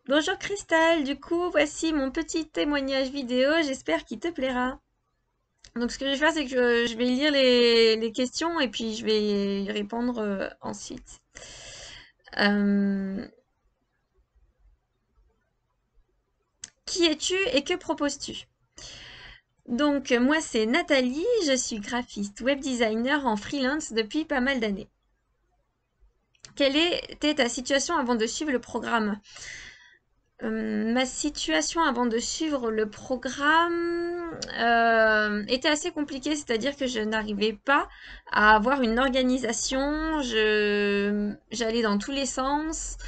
Bonjour Christelle, du coup voici mon petit témoignage vidéo, j'espère qu'il te plaira. Donc ce que je vais faire c'est que je vais lire les questions et puis je vais y répondre ensuite. Euh, qui es-tu et que proposes-tu? Donc moi c'est Nathalie, je suis graphiste, web designer en freelance depuis pas mal d'années. Quelle était ta situation avant de suivre le programme? Ma situation avant de suivre le programme était assez compliquée, c'est-à-dire que je n'arrivais pas à avoir une organisation. J'allais dans tous les sens.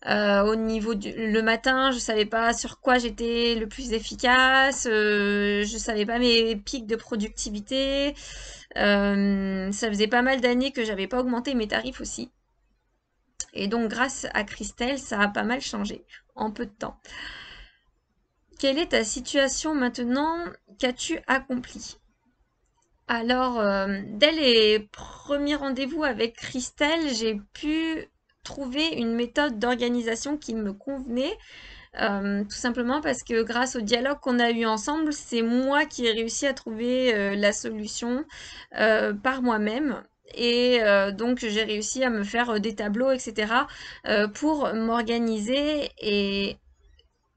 Au niveau le matin, je savais pas sur quoi j'étais le plus efficace. Je savais pas mes pics de productivité. Ça faisait pas mal d'années que j'avais pas augmenté mes tarifs aussi. Et donc, grâce à Christelle, ça a pas mal changé en peu de temps. Quelle est ta situation maintenant? Qu'as-tu accompli? Alors, dès les premiers rendez-vous avec Christelle, j'ai pu trouver une méthode d'organisation qui me convenait, tout simplement parce que grâce au dialogue qu'on a eu ensemble, c'est moi qui ai réussi à trouver la solution par moi-même. Et donc j'ai réussi à me faire des tableaux, etc., pour m'organiser et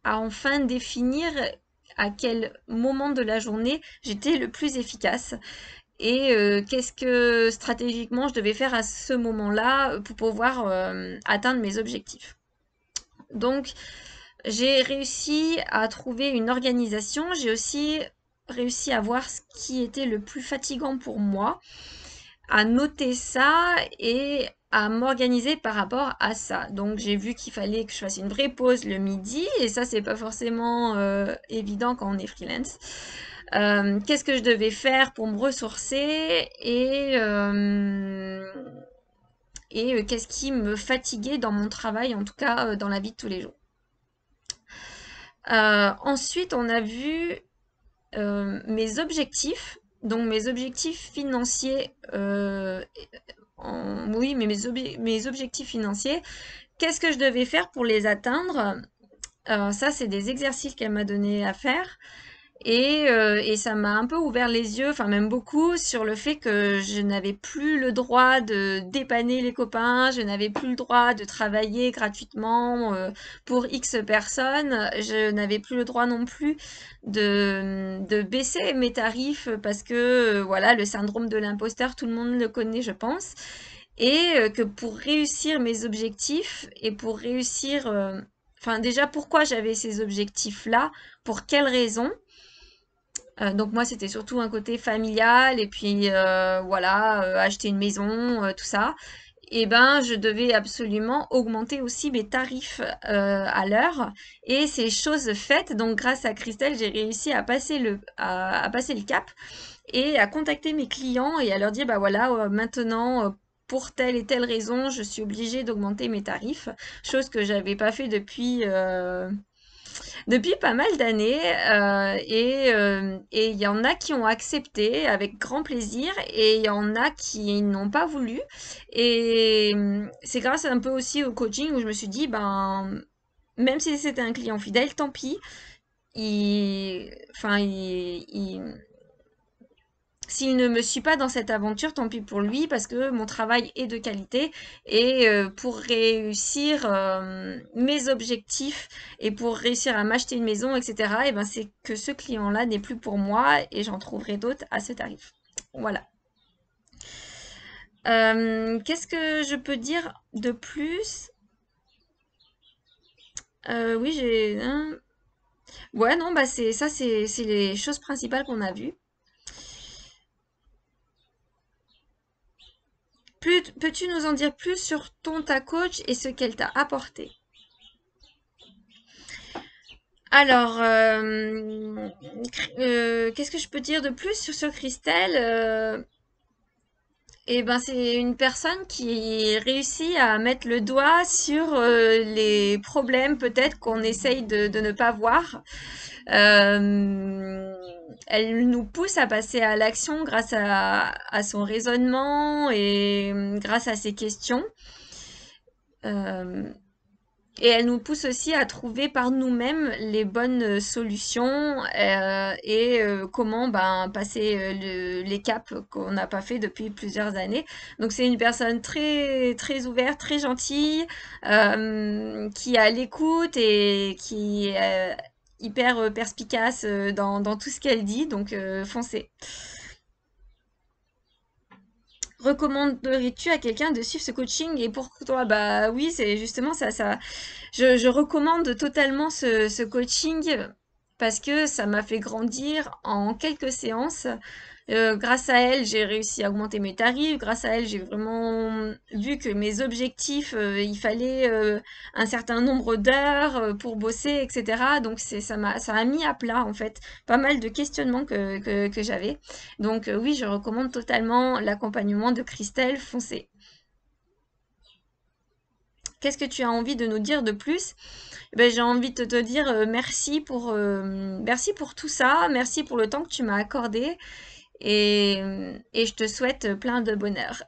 à enfin définir à quel moment de la journée j'étais le plus efficace et qu'est-ce que stratégiquement je devais faire à ce moment-là pour pouvoir atteindre mes objectifs. Donc j'ai réussi à trouver une organisation, j'ai aussi réussi à voir ce qui était le plus fatigant pour moi, à noter ça et à m'organiser par rapport à ça. Donc j'ai vu qu'il fallait que je fasse une vraie pause le midi et ça c'est pas forcément évident quand on est freelance. Qu'est-ce que je devais faire pour me ressourcer et qu'est-ce qui me fatiguait dans mon travail, en tout cas dans la vie de tous les jours. Ensuite, on a vu mes objectifs, donc mes objectifs financiers, oui, mais mes objectifs financiers, qu'est-ce que je devais faire pour les atteindre? Ça, c'est des exercices qu'elle m'a donné à faire. Et ça m'a un peu ouvert les yeux, enfin même beaucoup, sur le fait que je n'avais plus le droit de dépanner les copains, je n'avais plus le droit de travailler gratuitement pour X personnes, je n'avais plus le droit non plus de baisser mes tarifs parce que voilà, le syndrome de l'imposteur, tout le monde le connaît, je pense. Et que pour réussir mes objectifs et pour réussir, enfin déjà pourquoi j'avais ces objectifs-là, pour quelles raisons, donc moi, c'était surtout un côté familial et puis voilà, acheter une maison, tout ça. Et ben, je devais absolument augmenter aussi mes tarifs à l'heure. Et c'est chose faite. Donc, grâce à Christelle, j'ai réussi à passer le cap et à contacter mes clients et à leur dire, bah voilà, maintenant, pour telle et telle raison, je suis obligée d'augmenter mes tarifs. Chose que j'avais pas fait depuis pas mal d'années, et il y en a qui ont accepté avec grand plaisir et il y en a qui n'ont pas voulu. Et c'est grâce un peu aussi au coaching où je me suis dit, ben, même si c'était un client fidèle, tant pis. Enfin, s'il ne me suit pas dans cette aventure, tant pis pour lui, parce que mon travail est de qualité. Et pour réussir mes objectifs et pour réussir à m'acheter une maison, etc., et ben c'est que ce client-là n'est plus pour moi et j'en trouverai d'autres à ce tarif. Voilà. Qu'est-ce que je peux dire de plus? Oui, j'ai... hein. Ouais, non, bah c'est ça, c'est les choses principales qu'on a vues. Peux-tu nous en dire plus sur ta coach et ce qu'elle t'a apporté? Alors, qu'est-ce que je peux dire de plus sur Christelle? Eh ben, c'est une personne qui réussit à mettre le doigt sur les problèmes peut-être qu'on essaye de ne pas voir. Euh, Elle nous pousse à passer à l'action grâce à son raisonnement et grâce à ses questions. Euh, Et elle nous pousse aussi à trouver par nous-mêmes les bonnes solutions et comment ben, passer les caps qu'on n'a pas fait depuis plusieurs années. Donc c'est une personne très très ouverte, très gentille, qui a l'écoute et qui est hyper perspicace dans tout ce qu'elle dit. Donc foncez. Recommanderais-tu à quelqu'un de suivre ce coaching et pour toi? Bah oui, c'est justement ça. Je recommande totalement ce coaching parce que ça m'a fait grandir en quelques séances. Grâce à elle, j'ai réussi à augmenter mes tarifs. Grâce à elle, j'ai vraiment vu que mes objectifs, il fallait un certain nombre d'heures pour bosser, etc. Donc ça a mis à plat en fait pas mal de questionnements que j'avais. Donc oui, je recommande totalement l'accompagnement de Christelle Foncé. Qu'est-ce que tu as envie de nous dire de plus? Ben, j'ai envie de te dire merci pour tout ça, merci pour le temps que tu m'as accordé et je te souhaite plein de bonheur.